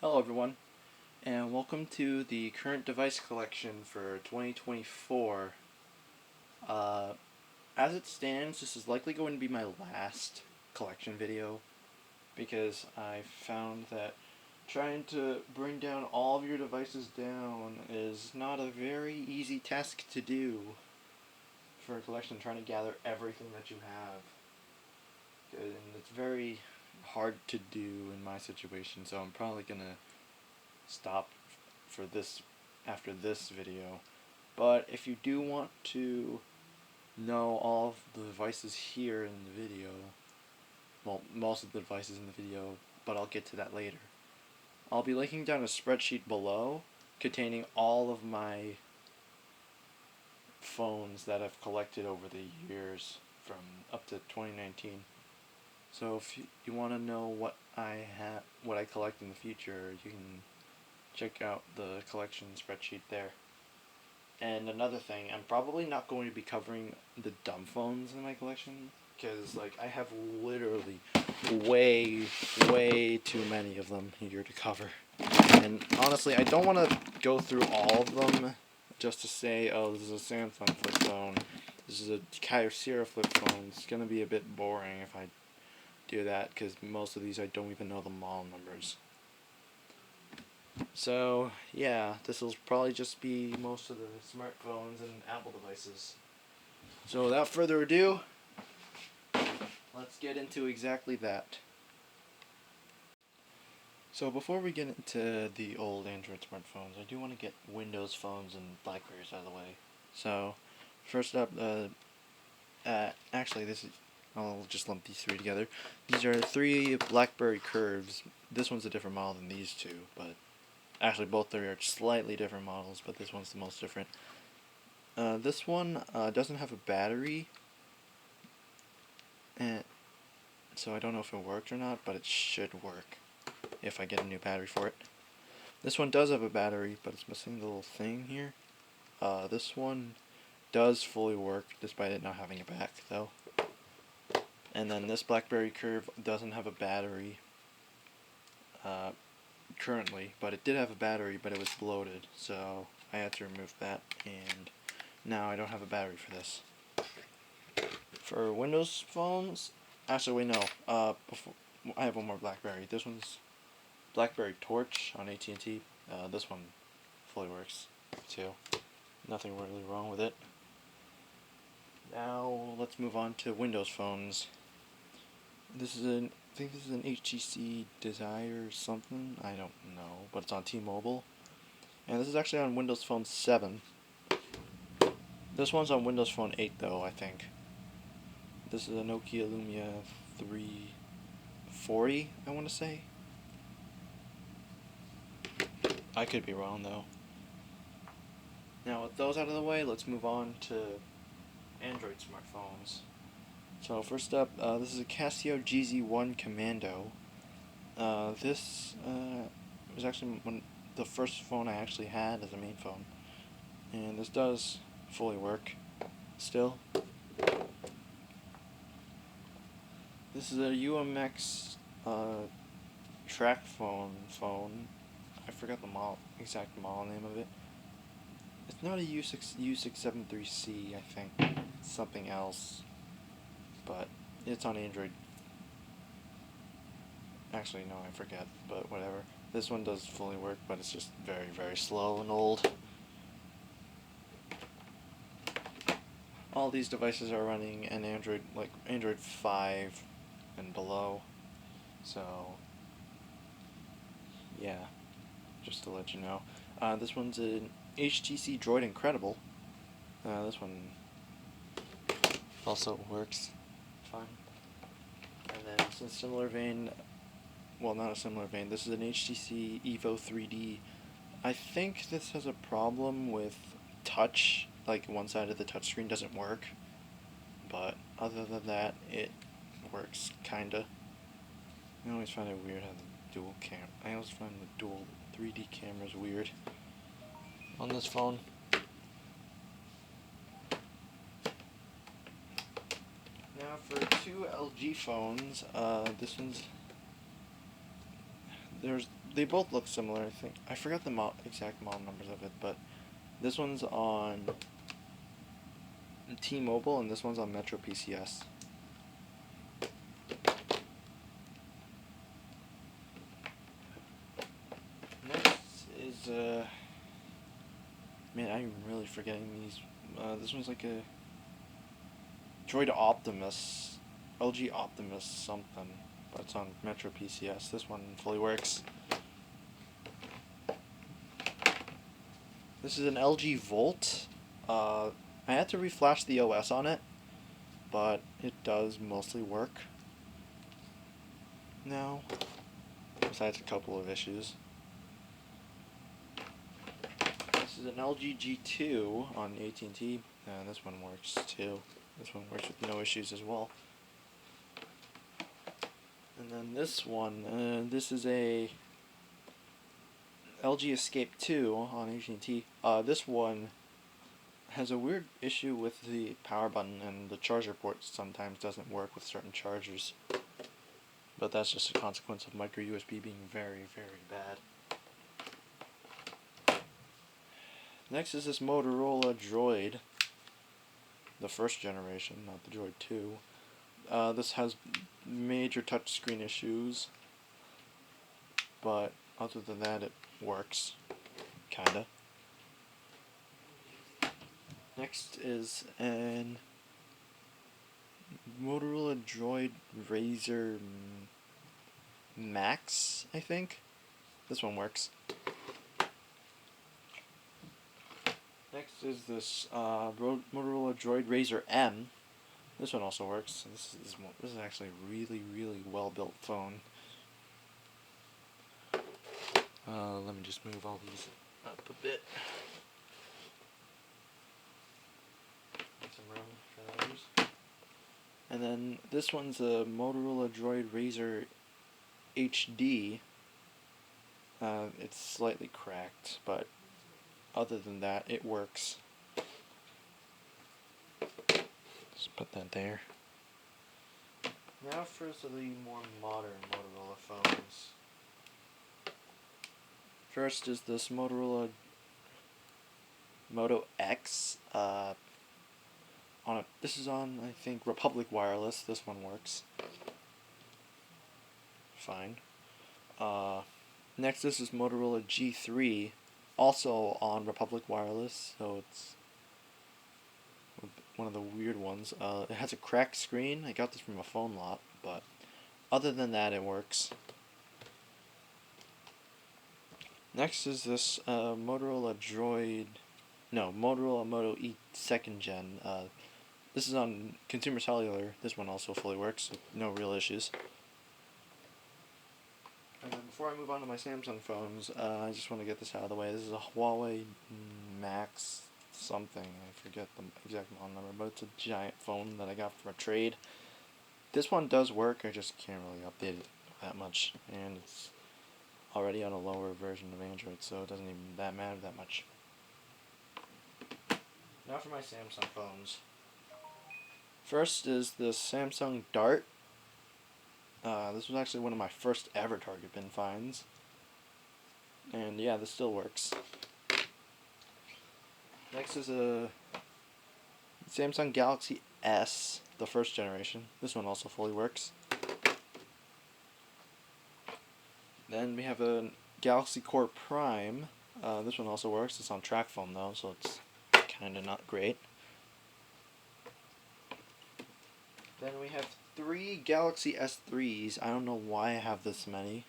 Hello everyone, and welcome to the current device collection for 2024. Uh, as it stands, this is likely going to be my last collection video because I found that trying to bring down all of your devices down is not a very easy task to do for a collection, trying to gather everything that you have. And it's very hard to do in my situation, so I'm probably going to stop for this after this video. But if you do want to know all of the devices here in the video, well, most of the devices in the video, but I'll get to that later, I'll be linking down a spreadsheet below containing all of my phones that I've collected over the years from up to 2019. So if you want to know what I collect in the future, you can check out the collection spreadsheet there. And another thing, I'm probably not going to be covering the dumb phones in my collection because I have literally way too many of them here to cover. And honestly, I don't want to go through all of them just to say, oh, this is a Samsung flip phone, this is a Kyocera flip phone. It's gonna be a bit boring if I do that because most of these I don't even know the model numbers. So, yeah, this will probably just be most of the smartphones and Apple devices. So, without further ado, let's get into exactly that. So, before we get into the old Android smartphones, I do want to get Windows phones and Blackberries out of the way. So, first up, actually, I'll just lump these three together. These are three BlackBerry Curves. This one's a different model than these two, but actually, both three are slightly different models, but this one's the most different. This one doesn't have a battery, and so I don't know if it worked or not, but it should work if I get a new battery for it. This one does have a battery, but it's missing the little thing here. This one does fully work, despite it not having a back, though. And then this BlackBerry Curve doesn't have a battery currently, but it did have a battery, but it was bloated, so I had to remove that, and now I don't have a battery for this. For Windows phones, actually wait, no, before, I have one more BlackBerry. This one's BlackBerry Torch on AT&T. This one fully works too. Nothing really wrong with it. Now let's move on to Windows phones. I think this is an HTC Desire or something. I don't know, but it's on T-Mobile. And this is actually on Windows Phone 7. This one's on Windows Phone 8 though, I think. This is a Nokia Lumia 340, I want to say. I could be wrong though. Now with those out of the way, let's move on to Android smartphones. So first up, this is a Casio GZ1 Commando. This was actually the first phone I actually had as a main phone, and this does fully work still. This is a UMX track phone. I forgot the exact model name of it. It's not a U673C, I think. It's something else. But it's on Android. Actually, no, I forget, but whatever. This one does fully work, but it's just very slow and old. All these devices are running an Android, like Android 5 and below. So, yeah, just to let you know. This one's an HTC Droid Incredible. This one also works fine. And then it's in a similar vein, well, not a similar vein, this is an HTC Evo 3D. I think this has a problem with touch, like one side of the touchscreen doesn't work, but other than that, it works, kinda. I always find it weird how I always find the dual 3D cameras weird on this phone. Now for two LG phones, they both look similar. I think I forgot the exact model numbers of it, but this one's on T-Mobile and this one's on Metro PCS. Next is man, I'm really forgetting these. This one's like a Droid Optimus, LG Optimus something, but it's on Metro PCS. This one fully works. This is an LG Volt. I had to reflash the OS on it, but it does mostly work now, besides a couple of issues. This is an LG G2 on AT&T, and this one works too. This one works with no issues as well. And then this one, this is a LG Escape 2 on AT&T. This one has a weird issue with the power button, and the charger port sometimes doesn't work with certain chargers. But that's just a consequence of micro USB being very, very bad. Next is this Motorola Droid, the first generation, not the Droid 2. This has major touchscreen issues, but other than that it works, kinda. Next is an Motorola Droid Razr Max, I think. This one works. Next is this Motorola Droid Razr M. This one also works. This is actually a really, really well built phone. Let me just move all these up a bit. Make some room for those. And then this one's a Motorola Droid Razr HD. It's slightly cracked, but other than that, it works. Just put that there. Now for the more modern Motorola phones. First is this Motorola Moto X. This is on, I think, Republic Wireless. This one works fine. Next, this is Motorola G3, also on Republic Wireless, so it's one of the weird ones. It has a cracked screen. I got this from a phone lot, but other than that, it works. Next is this Motorola Moto E 2nd Gen. This is on Consumer Cellular. This one also fully works, no real issues. And then before I move on to my Samsung phones, I just want to get this out of the way. This is a Huawei Max something. I forget the exact model number, but it's a giant phone that I got from a trade. This one does work, I just can't really update it that much, and it's already on a lower version of Android, so it doesn't even matter that much. Now for my Samsung phones. First is the Samsung Dart. This was actually one of my first ever Target bin finds. And yeah, this still works. Next is a Samsung Galaxy S, the first generation. This one also fully works. Then we have a Galaxy Core Prime. This one also works. It's on track phone though, so it's kinda not great. Then we have 3 Galaxy S3s. I don't know why I have this many.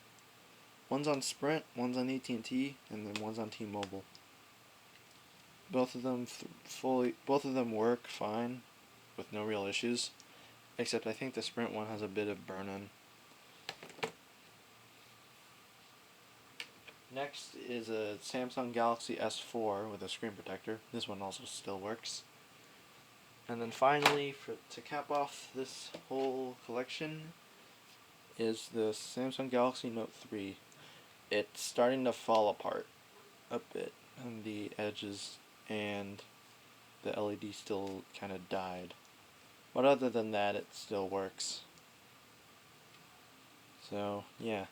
One's on Sprint, one's on AT&T, and then one's on T-Mobile. Both of them work fine, with no real issues. Except I think the Sprint one has a bit of burn-in. Next is a Samsung Galaxy S4 with a screen protector. This one also still works. And then finally, to cap off this whole collection, is the Samsung Galaxy Note 3. It's starting to fall apart a bit on the edges, and the LED still kind of died. But other than that, it still works. So, yeah.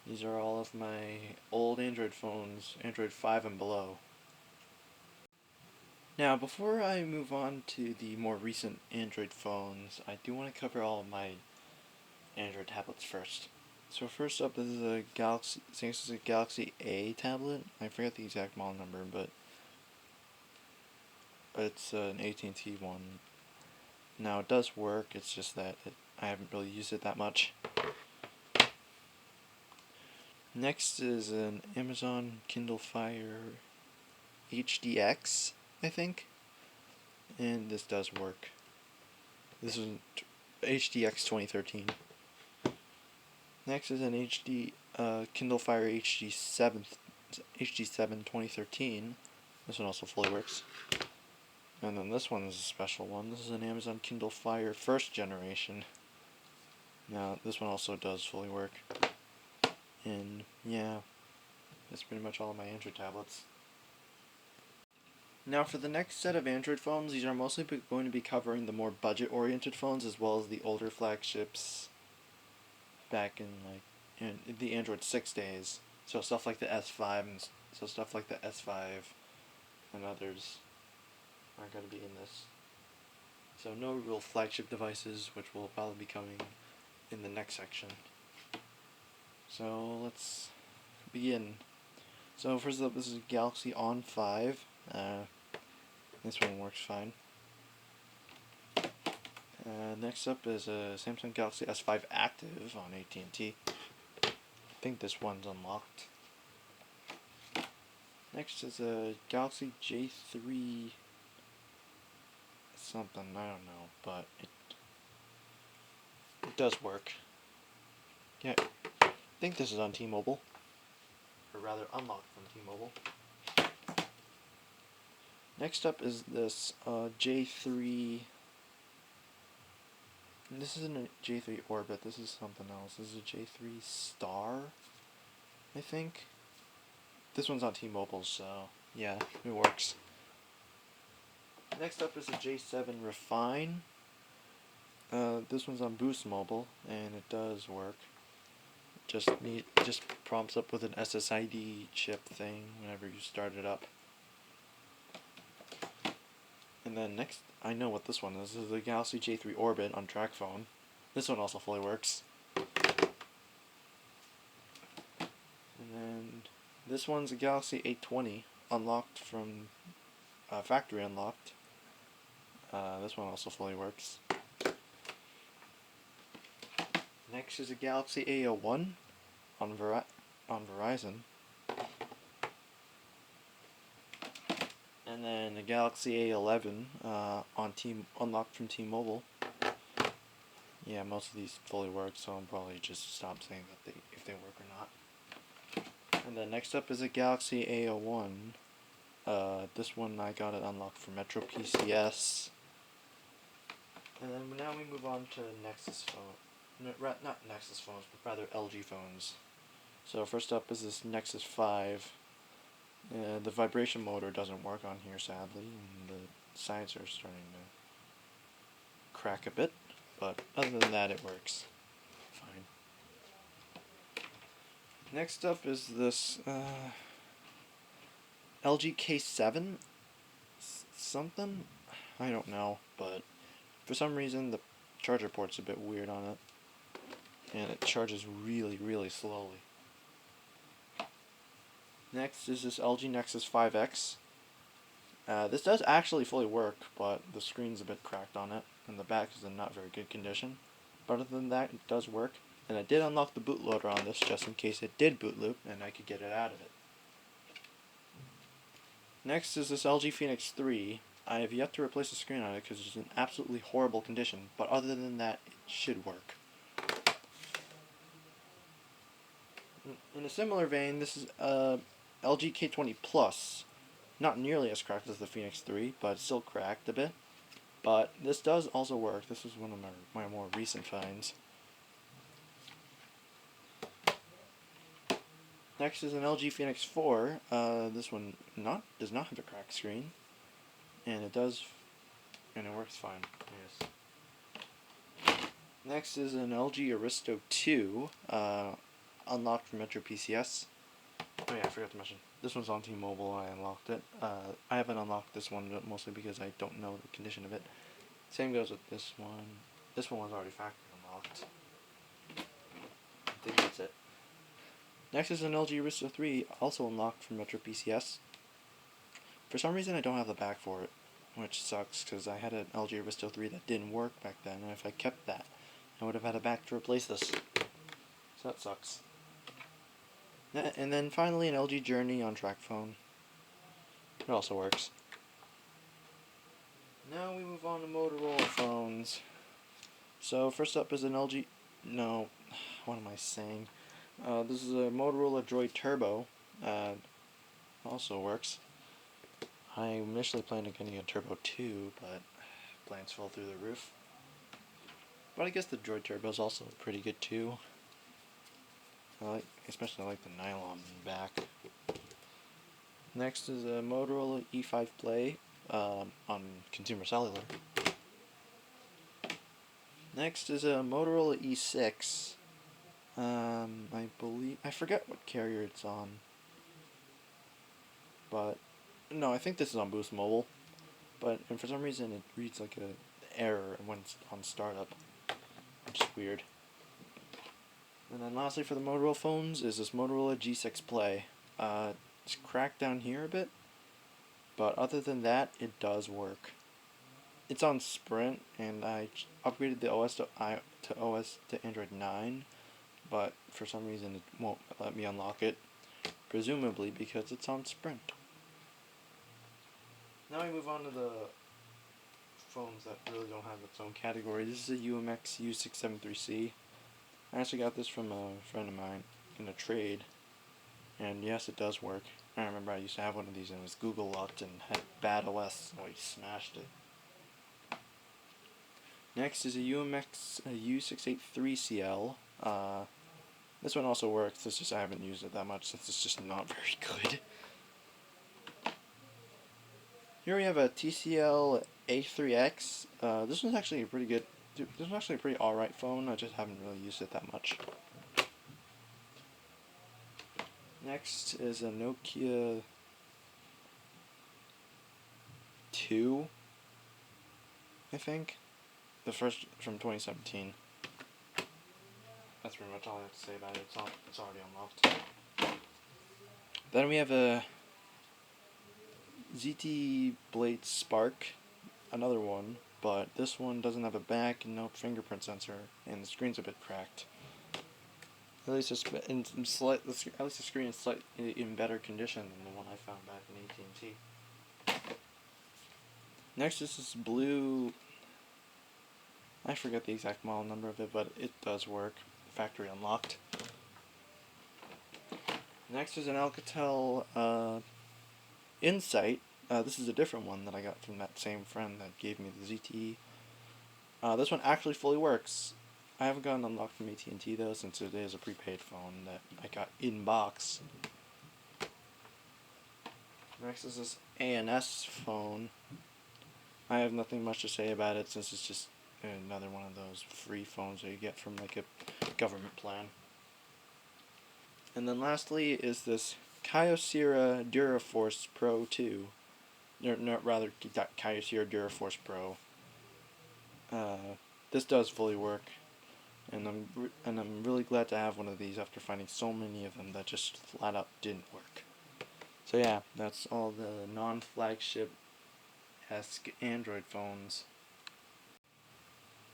These are all of my old Android phones, Android 5 and below. Now, before I move on to the more recent Android phones, I do want to cover all of my Android tablets first. So first up, this is a Galaxy, I think this is a Galaxy A tablet. I forget the exact model number, but it's an AT&T one. Now, it does work, it's just that I haven't really used it that much. Next is an Amazon Kindle Fire HDX, I think. And this does work. This is HDX 2013. Next is an Kindle Fire HD7 2013. This one also fully works. And then this one is a special one. This is an Amazon Kindle Fire first generation. Now this one also does fully work. And yeah, that's pretty much all of my Android tablets. Now for the next set of Android phones, these are mostly going to be covering the more budget-oriented phones as well as the older flagships back in the Android 6 days. So stuff like the S5 and stuff like the S5 and others are going to be in this. So no real flagship devices, which will probably be coming in the next section. So let's begin. So first up, this is a Galaxy On 5. This one works fine. Next up is a Samsung Galaxy S5 Active on AT&T. I think this one's unlocked. Next is a Galaxy J3 something, I don't know, but it does work. Yeah, I think this is on T-Mobile, or rather unlocked from T-Mobile. Next up is this J3. This isn't a J3 Orbit, this is something else. This is a J3 Star, I think. This one's on T-Mobile, so yeah, it works. Next up is a J7 Refine. This one's on Boost Mobile, and it does work. Just prompts up with an SSID chip thing whenever you start it up. And then next, I know what this one is. This is the Galaxy J3 Orbit on TrackPhone. This one also fully works. And then this one's a Galaxy A20 unlocked from factory unlocked. This one also fully works. Next is a Galaxy A01 on Verizon. And then a Galaxy A11 unlocked from T-Mobile. Yeah, most of these fully work, so I'll probably just stop saying that if they work or not. And then next up is a Galaxy A01. This one I got it unlocked from Metro PCS. And then now we move on to Nexus phone. Not Nexus phones, but rather LG phones. So first up is this Nexus 5. The vibration motor doesn't work on here, sadly, and the sides are starting to crack a bit, but other than that, it works fine. Next up is this LG K7 something? I don't know, but for some reason the charger port's a bit weird on it, and it charges really, really slowly. Next is this LG Nexus 5X. This does actually fully work, but the screen's a bit cracked on it, and the back is in not very good condition. But other than that, it does work, and I did unlock the bootloader on this just in case it did boot loop, and I could get it out of it. Next is this LG Phoenix 3. I have yet to replace the screen on it because it's in absolutely horrible condition, but other than that, it should work. In a similar vein, this is LG K20 Plus. Not nearly as cracked as the Phoenix 3, but still cracked a bit. But this does also work. This is one of my more recent finds. Next is an LG Phoenix 4. This one does not have a cracked screen, and it works fine. Yes. Next is an LG Aristo 2. unlocked from Metro PCS. Oh yeah, I forgot to mention. This one's on T-Mobile. I unlocked it. I haven't unlocked this one mostly because I don't know the condition of it. Same goes with this one. This one was already factory unlocked. I think that's it. Next is an LG Arista 3, also unlocked from Metro PCS. For some reason I don't have the back for it, which sucks because I had an LG Arista 3 that didn't work back then, and if I kept that, I would have had a back to replace this. So that sucks. And then finally an LG Journey on track phone. It also works. Now we move on to Motorola phones. So first up is an LG... No, what am I saying? This is a Motorola Droid Turbo. Also works. I initially planned on getting a Turbo 2, but plans fell through the roof. But I guess the Droid Turbo is also pretty good too. Especially like the nylon back. Next is a Motorola E5 Play on consumer cellular. Next is a Motorola E6. I forget what carrier it's on. But no, I think this is on Boost Mobile. And for some reason it reads like an error when it's on startup, which is weird. And then lastly for the Motorola phones is this Motorola G6 Play. It's cracked down here a bit, but other than that, it does work. It's on Sprint, and I upgraded the OS to Android 9, but for some reason it won't let me unlock it, presumably because it's on Sprint. Now we move on to the phones that really don't have its own category. This is a UMX U673C. I actually got this from a friend of mine in a trade, and yes, it does work. I remember I used to have one of these and it was Google locked and had bad OS, so I smashed it. Next is a UMX U683CL. This one also works, it's just I haven't used it that much since it's just not very good. Here we have a TCL A3X. This one's actually a pretty good. This one's actually a pretty alright phone. I just haven't really used it that much. Next is a Nokia 2, I think. The first from 2017. That's pretty much all I have to say about it. It's already unlocked. Then we have a ZT Blade Spark, another one, but this one doesn't have a back and no fingerprint sensor, and the screen's a bit cracked. At least the screen is slightly in better condition than the one I found back in AT&T. Next is this blue. I forget the exact model number of it, but it does work. Factory unlocked. Next is an Alcatel Insight. This is a different one that I got from that same friend that gave me the ZTE. This one actually fully works. I haven't gotten unlocked from AT&T though, since it is a prepaid phone that I got in box. Next is this ANS phone. I have nothing much to say about it since it's just another one of those free phones that you get from like a government plan. And then lastly is this Kyocera DuraForce Pro 2. Rather, Kyocera DuraForce Pro. This does fully work, and I'm really glad to have one of these after finding so many of them that just flat out didn't work. So yeah, that's all the non-flagship-esque Android phones.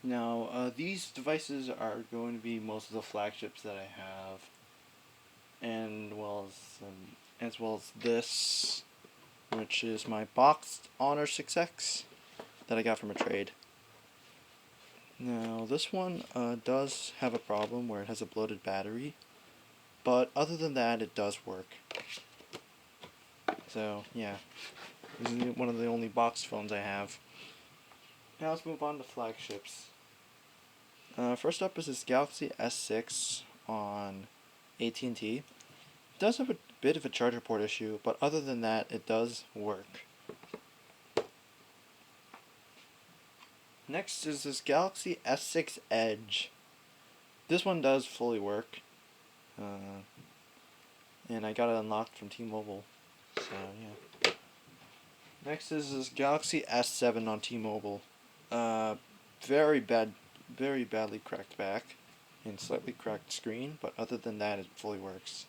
Now, these devices are going to be most of the flagships that I have, and as well as this, which is my boxed Honor 6X that I got from a trade. Now, this one does have a problem where it has a bloated battery, but other than that, it does work. So, yeah, this is one of the only boxed phones I have. Now let's move on to flagships. First up is this Galaxy S6 on AT&T. It does have a bit of a charger port issue, but other than that, it does work. Next is this Galaxy S6 Edge. This one does fully work. and I got it unlocked from T-Mobile. So yeah. Next is this Galaxy S7 on T-Mobile. Very bad, very badly cracked back, and slightly cracked screen, but other than that, it fully works.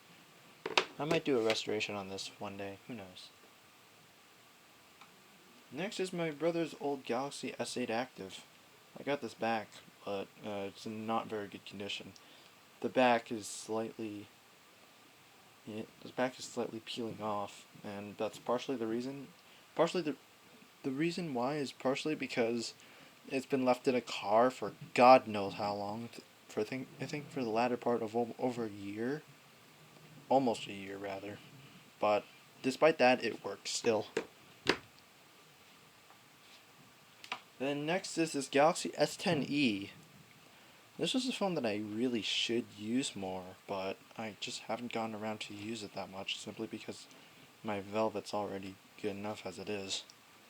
I might do a restoration on this one day. Who knows? Next is my brother's old Galaxy S8 Active. I got this back, but it's in not very good condition. The back is slightly peeling off, and that's partially the reason. Partially the reason why is partially because it's been left in a car for God knows how long. I think for the latter part of over a year, almost a year rather. But despite that, it works still. Then next is this Galaxy S10e. This was a phone that I really should use more, but I just haven't gotten around to use it that much, simply because my Velvet's already good enough as it is.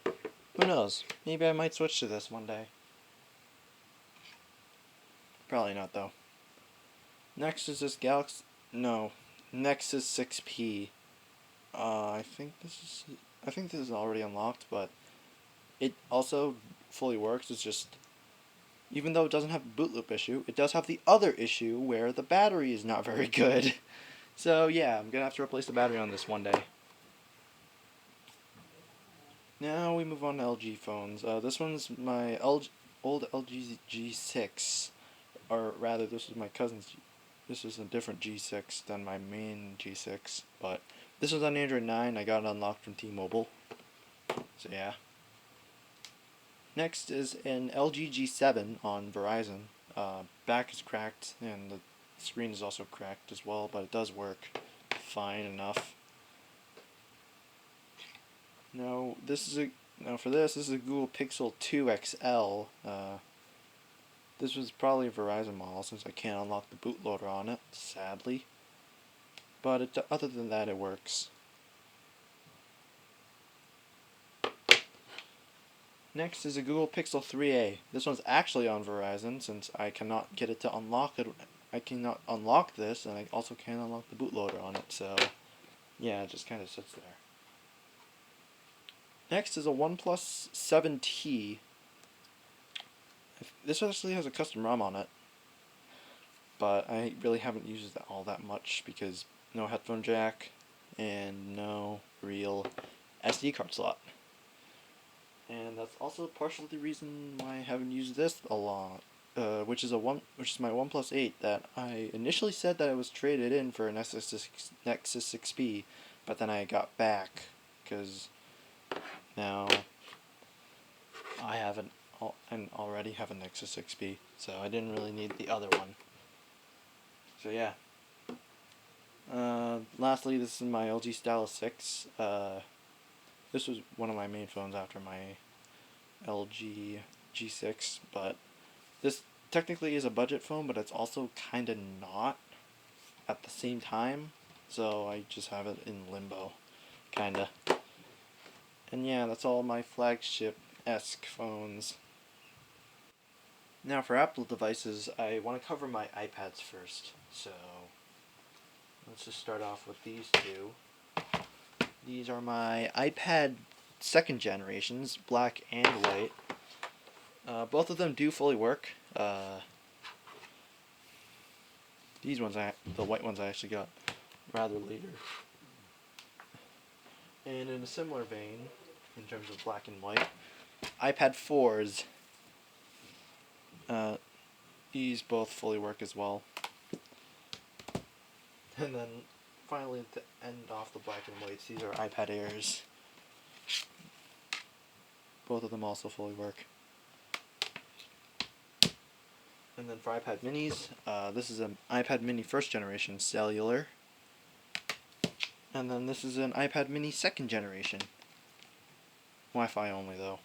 Who knows? Maybe I might switch to this one day. Probably not, though. Next is this Nexus 6P. I think this is already unlocked, but it also fully works. It's just, even though it doesn't have a boot loop issue, it does have the other issue where the battery is not very good. So yeah, I'm gonna have to replace the battery on this one day. Now we move on to LG phones. This one's my old LG G6, or rather, this is my cousin's. This is a different G6 than my main G6, but this was on Android 9. I got it unlocked from T-Mobile. So yeah. Next is an LG G7 on Verizon. Back is cracked and the screen is also cracked as well, but it does work fine enough. This is a Google Pixel 2 XL. This was probably a Verizon model since I can't unlock the bootloader on it, sadly. But other than that, it works. Next is a Google Pixel 3a. This one's actually on Verizon since I cannot get it to unlock it. I cannot unlock this, and I also can't unlock the bootloader on it, so yeah, it just kind of sits there. Next is a OnePlus 7T. This actually has a custom ROM on it, but I really haven't used it all that much because no headphone jack and no real SD card slot. And that's also partially the reason why I haven't used this a lot, which is my OnePlus 8 that I initially said that it was traded in for a Nexus 6P, but then I got back because now I already have a Nexus 6P, so I didn't really need the other one. So yeah. Lastly, this is my LG Stylus 6. This was one of my main phones after my LG G6, but this technically is a budget phone, but it's also kind of not at the same time, so I just have it in limbo, kinda. And yeah, that's all my flagship-esque phones. Now for Apple devices, I want to cover my iPads first, so let's just start off with these two. These are my iPad second generations, black and white. Both of them do fully work. The white ones I actually got rather later. And in a similar vein, in terms of black and white, iPad 4s. These both fully work as well. And then finally, to end off the black and whites, these are iPad Airs. Both of them also fully work. And then for iPad minis, this is an iPad mini first generation cellular. And then this is an iPad mini second generation. Wi-Fi only though.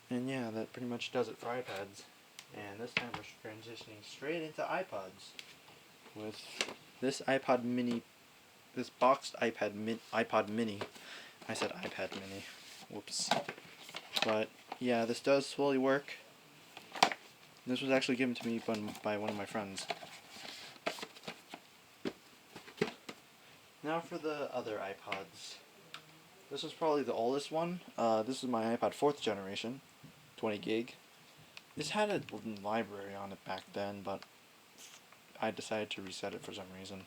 And yeah, that pretty much does it for iPads. And this time we're transitioning straight into iPods. With this iPod mini, this boxed iPod mini. I said iPad mini. Whoops. But yeah, this does fully work. This was actually given to me by one of my friends. Now for the other iPods. This is probably the oldest one. This is my iPod 4th generation, 20 gig. This had a library on it back then, but I decided to reset it for some reason.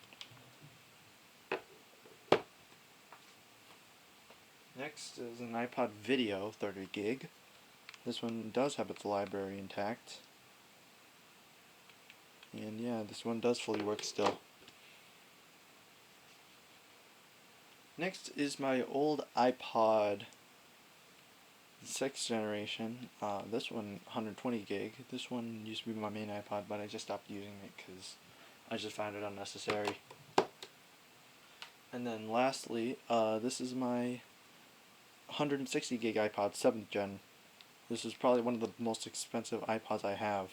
Next is an iPod Video, 30 gig. This one does have its library intact. And yeah, this one does fully work still. Next is my old iPod 6th generation. This one 120 gig. This one used to be my main iPod, but I just stopped using it because I just found it unnecessary. And then lastly, this is my 160 gig iPod 7th gen. This is probably one of the most expensive iPods I have.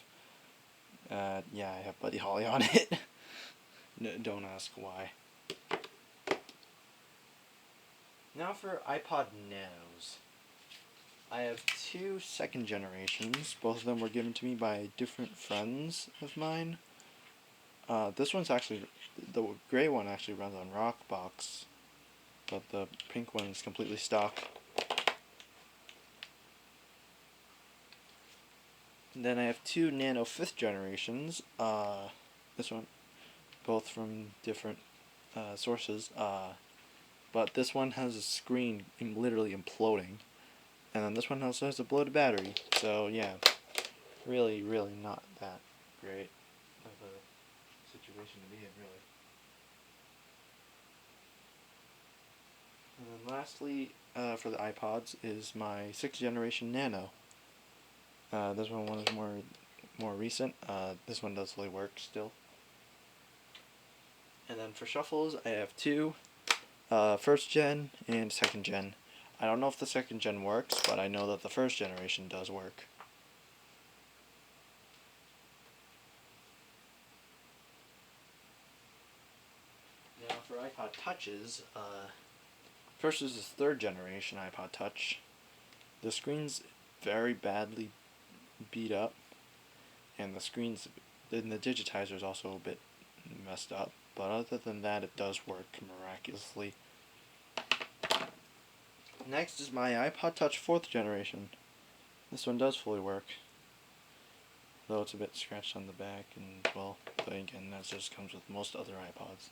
Yeah, I have Buddy Holly on it. Don't ask why. Now for iPod Nanos. I have two second generations. Both of them were given to me by different friends of mine. This one's actually, the gray one actually runs on Rockbox, but the pink one is completely stock. And then I have two Nano 5th generations. This one, both from different sources. But this one has a screen literally imploding. And then this one also has a bloated battery. So yeah, really not that great of a situation to be in, really. And then lastly, for the iPods, is my 6th generation Nano. This one is more recent. This one does fully work still. And then for shuffles, I have two. 1st gen and 2nd gen. I don't know if the 2nd gen works, but I know that the 1st generation does work. Now for iPod Touches, first is this 3rd generation iPod Touch. The screen's very badly beat up, and the digitizer is also a bit messed up. But other than that, it does work miraculously. Next is my iPod Touch 4th generation. This one does fully work, though it's a bit scratched on the back, and well, then again, that just comes with most other iPods.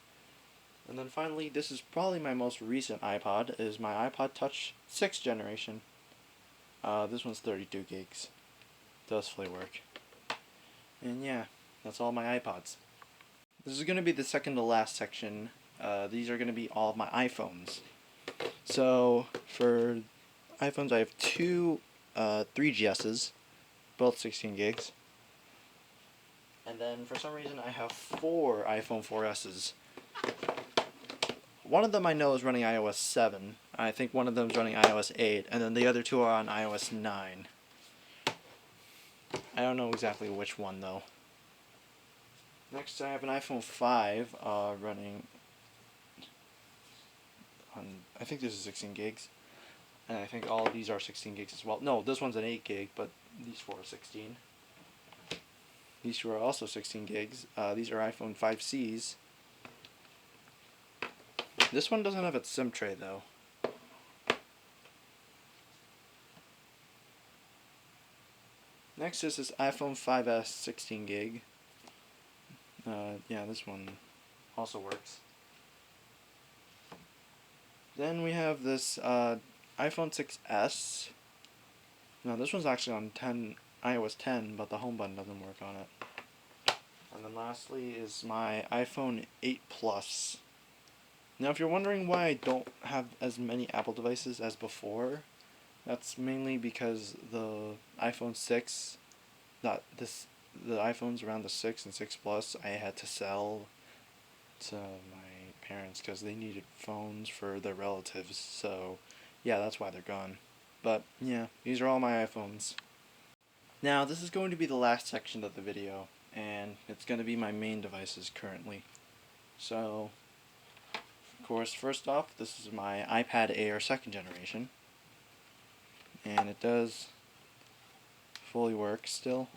And then finally, this is probably my most recent iPod, is my iPod Touch 6th generation. This one's 32 gigs. Does fully work. And yeah, that's all my iPods. This is going to be the second to last section. These are going to be all of my iPhones. So, for iPhones, I have two 3GSs, both 16 gigs. And then, for some reason, I have four iPhone 4Ss. One of them I know is running iOS 7. I think one of them is running iOS 8, and then the other two are on iOS 9. I don't know exactly which one, though. Next, I have an iPhone 5 running on, I think this is 16 gigs. And I think all of these are 16 gigs as well. No, this one's an 8 gig, but these four are 16. These two are also 16 gigs. These are iPhone 5Cs. This one doesn't have its SIM tray, though. Next is this iPhone 5S 16 gig. Yeah, this one also works. Then we have this iPhone 6S. Now this one's actually on iOS 10, but the home button doesn't work on it. And then lastly is my iPhone 8 Plus. Now if you're wondering why I don't have as many Apple devices as before, that's mainly because the iPhone 6, the iPhones around the 6 and 6 Plus, I had to sell to my parents because they needed phones for their relatives. So yeah, that's why they're gone. But yeah, these are all my iPhones. Now this is going to be the last section of the video, and it's going to be my main devices currently. So of course, first off, this is my iPad Air 2nd generation, and it does fully work still.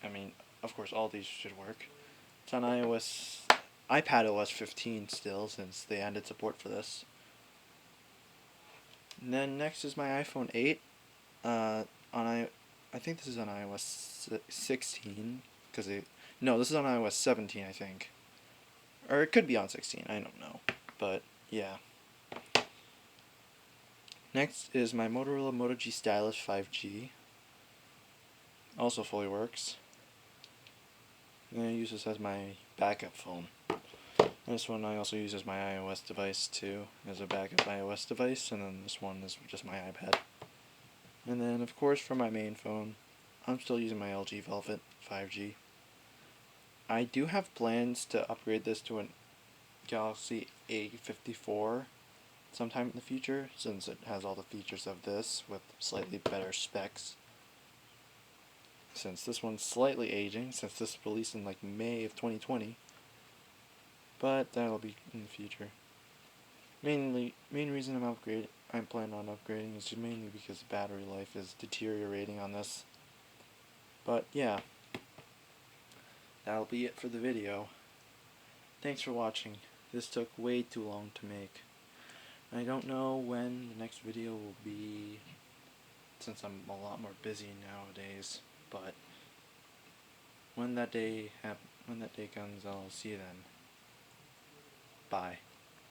I mean, of course, all these should work. It's on iOS iPad OS 15 still, since they added support for this. And then next is my iPhone 8. I think this is on iOS 16, because no, this is on iOS 17, I think. Or it could be on 16, I don't know. But, yeah. Next is my Motorola Moto G Stylus 5G. Also fully works. And I use this as my backup phone. This one I also use as my iOS device too, as a backup iOS device, and then this one is just my iPad. And then, of course, for my main phone, I'm still using my LG Velvet 5G. I do have plans to upgrade this to a Galaxy A54 sometime in the future, since it has all the features of this with slightly better specs. Since this one's slightly aging, since this was released in like May of 2020, but that'll be in the future. Main reason I'm planning on upgrading is mainly because the battery life is deteriorating on this. But yeah, that'll be it for the video. Thanks for watching. This took way too long to make. I don't know when the next video will be, since I'm a lot more busy nowadays, but when that day comes, I'll see you then. Bye.